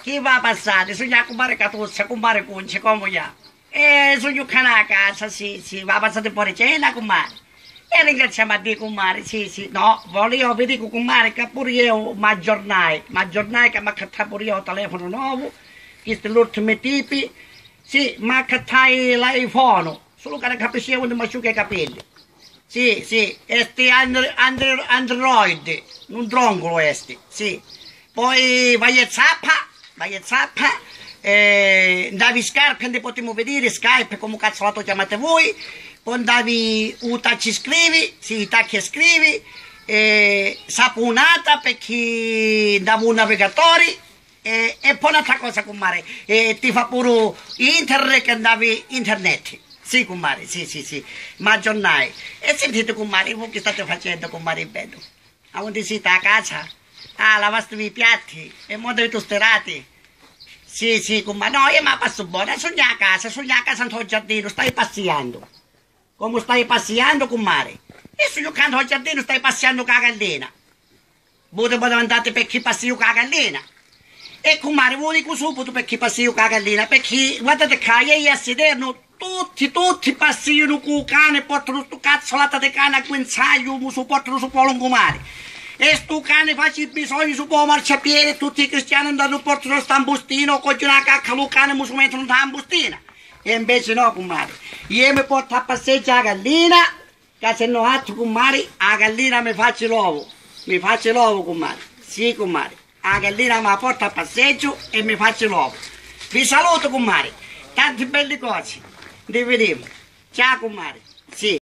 Chi va a passare? Sogna compare Catuzza, compare Conce, come vogliamo. Sogno a casa, sì, va a passare fuori cena, compare. E ringraziamo a Dio, compare, sì. No, volevo vi dico, compare, che pure io mi aggiornai che mi accattai pure io il telefono nuovo, questi sono gli ultimi tipi. Sì, mi accattai l'iPhone, solo che non capisci quando mi asciuga i capelli. Sì, este Android, non drongolo este, sì. Poi vai a zappa, andavi Skype, non potremmo vedere, Skype, come cazzo lo chiamate voi, poi andavi un tacci scrivi, sì, tacchi scrivi, saponata perché andavo un navigatore, e poi un'altra cosa, comare, ti fa pure internet che andavi internet. Sì, comare, sì, ma aggiornai. E sentite, comare, voi che state facendo, comare, bello? A dove siete a casa? Lavaste i piatti, e mo dovete sterati. Sì, comare, no, io mi passo buona, sono a casa al giardino, stai passeando. Come stai passeando, comare? E sono accanto al giardino, stai passeando con la gallina. Voi dovete andare per chi passeo con la gallina. E comare, voi dico subito per chi passeo con la gallina, perché guardate che ieri a sederno, tutti passino con il cane, portano sto cazzolata di cane a guinzaglio, mi portano su po' lungomare. E sto cane faccio il bisogno su po' marciapiede, tutti i cristiani andano portano sto ambustino, con una cacca, il cane mi si mettono sta ambustina. E invece no, comare. Io mi porto a passeggiare la gallina, che se no altro, comare, la gallina mi faccio l'uovo, comare. Sì, comare. La gallina mi porta a passeggio e mi faccio l'uovo. Vi saluto, comare. Tante belle cose. Li vedremo. Ciao, comare. Sì.